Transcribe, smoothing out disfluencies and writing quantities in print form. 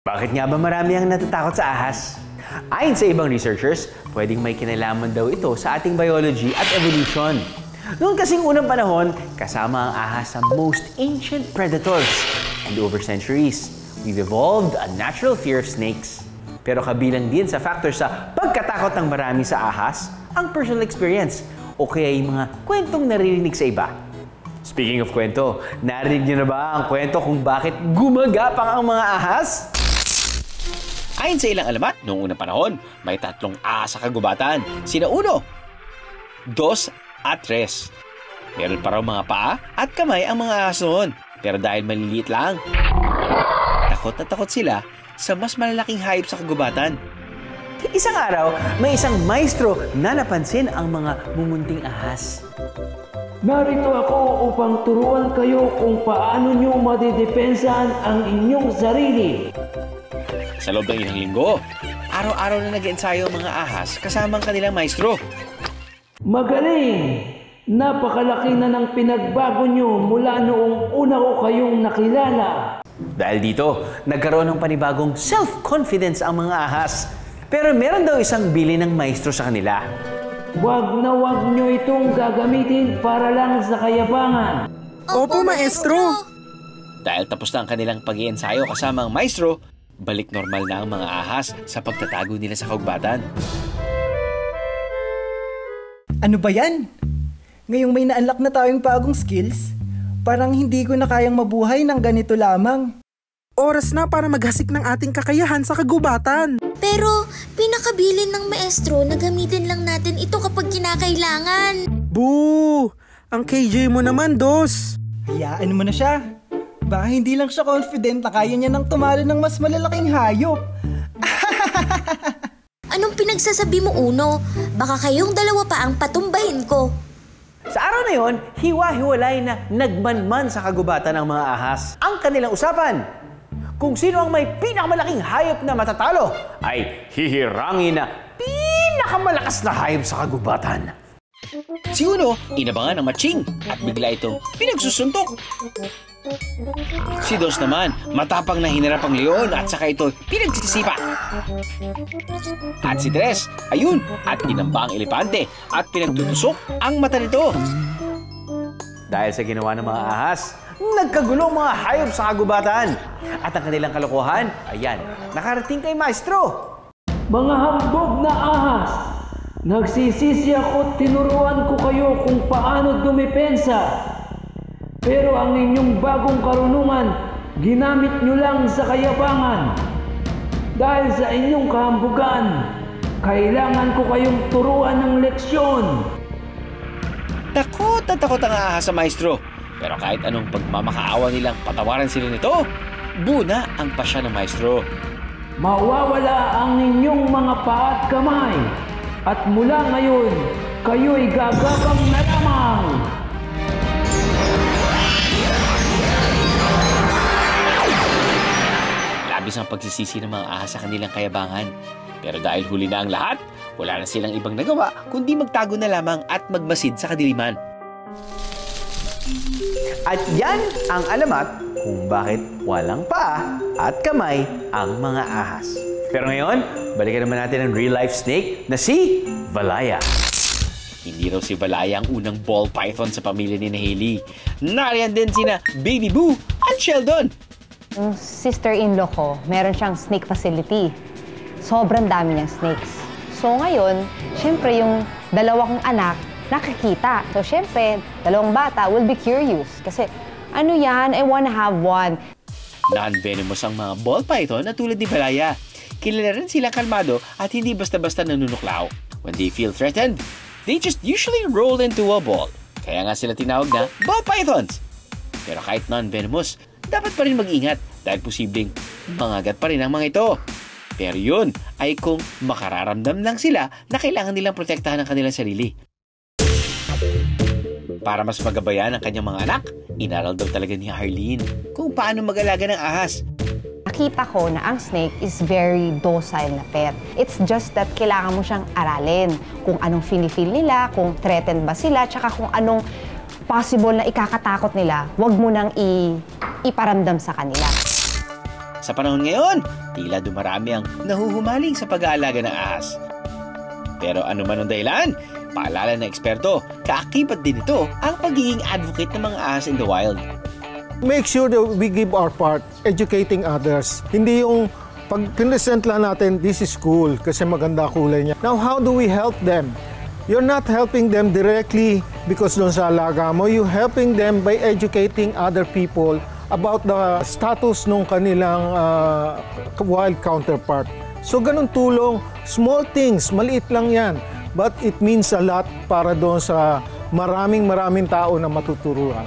Bakit nga ba marami ang natatakot sa ahas? Ayon sa ibang researchers, pwedeng may kinalaman daw ito sa ating biology at evolution. Noong kasing unang panahon, kasama ang ahas sa most ancient predators. And over centuries, we've evolved a natural fear of snakes. Pero kabilang din sa factor sa pagkatakot ng marami sa ahas, ang personal experience o kaya yung mga kwentong naririnig sa iba. Speaking of kwento, narinig niyo na ba ang kwento kung bakit gumagapang ang mga ahas? Ayon sa ilang alamat, noong unang panahon, may 3 ahas sa kagubatan. Sina 1, 2, at 3. Meron pa raw mga paa at kamay ang mga ahas noon. Pero dahil maliliit lang, takot na takot sila sa mas malalaking hayop sa kagubatan. Isang araw, may isang maestro na napansin ang mga mumunting ahas. Narito ako upang turuan kayo kung paano nyo madidepensahan ang inyong sarili. Sa loob ng ilang linggo, araw-araw na nag-ensayo ang mga ahas kasama ang kanilang maestro. Magaling! Napakalaki na ng pinagbago nyo mula noong una ko kayong nakilala. Dahil dito, nagkaroon ng panibagong self-confidence ang mga ahas. Pero meron daw isang bili ng maestro sa kanila. Wag na wag nyo itong gagamitin para lang sa kayabangan. Opo, maestro! Dahil tapos na ang kanilang pag-iensayo kasama ang maestro, balik normal na ang mga ahas sa pagtatago nila sa kagubatan. Ano ba yan? Ngayong may na-unlock na tayong bagong skills, parang hindi ko na kayang mabuhay ng ganito lamang. Oras na para maghasik ng ating kakayahan sa kagubatan. Pero pinakabilin ng maestro na gamitin lang natin ito kapag kinakailangan. Boo! Ang KJ mo naman, Dos! Hayaan mo na siya. Baka hindi lang siya confident na kaya niya nang tumalo ng mas malalaking hayop. Anong pinagsasabi mo, Uno? Baka kayong dalawa pa ang patumbahin ko. Sa araw na yon, hiwa-hiwalay na nagmanman sa kagubatan ng mga ahas. Ang kanilang usapan, kung sino ang may pinakamalaking hayop na matatalo, ay hihirangin na pinakamalakas na hayop sa kagubatan. Si Uno, inabangan ng matching at bigla itong pinagsusuntok. Si Dos naman, matapang na hinarap ang leon at saka ito pinagsisipa. At si Tres, ayun, at inamba ang elepante at pinagtutusok ang mata nito. Dahil sa ginawa ng mga ahas, nagkagulo ang mga hayop sa kagubatan. At ang kanilang kalokohan, ayan, nakarating kay maestro. Mga hambog na ahas, nagsisisi ako, tinuruan ko kayo kung paano dumepensa. Pero ang inyong bagong karunungan, ginamit nyo lang sa kayabangan. Dahil sa inyong kahambugan, kailangan ko kayong turuan ng leksyon. Takot na takot ang ahas sa maestro. Pero kahit anong pagmamakaawa nilang patawaran sila nito, buna ang pasya ng maestro. Mawawala ang inyong mga paa at kamay. At mula ngayon, kayo'y gagabang na lamang. Labis ang pagsisisi ng mga ahas sa kanilang kayabangan. Pero dahil huli na ang lahat, wala na silang ibang nagawa kundi magtago na lamang at magmasid sa kadiliman. At yan ang alamat kung bakit walang paa at kamay ang mga ahas. Pero ngayon, balikan naman natin ang real-life snake na si Valaya. Hindi raw si Valaya ang unang ball python sa pamilya ni Hailey. Nariyan din sina Baby Boo at Sheldon. Yung sister-in-law ko, meron siyang snake facility. Sobrang dami niyang snakes. So ngayon, syempre yung dalawa kong anak, nakikita. So syempre, dalawang bata will be curious. Kasi ano yan, I wanna have one. Non-venomous ang mga ball python na tulad ni Valaya. Kilala rin silang kalmado at hindi basta-basta nanunuklaw. When they feel threatened, they just usually roll into a ball. Kaya nga sila tinawag na ball pythons. Pero kahit non-venomous, dapat pa rin mag-ingat dahil posibleng mangagat pa rin ang mga ito. Pero yun ay kung makararamdam lang sila na kailangan nilang protektahan ang kanilang sarili. Para mas magabayan ang kanyang mga anak, inaral daw talaga ni Arlene kung paano mag-alaga ng ahas. Nakita ko na ang snake is very docile na pet. It's just that kailangan mo siyang aralin kung anong feel nila, kung threatened ba sila, tsaka kung anong possible na ikakatakot nila, wag mo nang iparamdam sa kanila. Sa Sa panahon ngayon, tila dumarami ang nahuhumaling sa pag-aalaga ng ahas. Pero ano man ang dahilan, paalala ng eksperto, kaakibat din ito ang pagiging advocate ng mga ahas in the wild. Make sure that we give our part, educating others. Hindi yung pag present lang natin, this is cool kasi maganda kulay niya. Now, how do we help them? You're not helping them directly because doon sa alaga mo. You're helping them by educating other people about the status ng kanilang wild counterpart. So, ganun tulong. Small things, maliit lang yan. But it means a lot para doon sa maraming tao na matuturuan.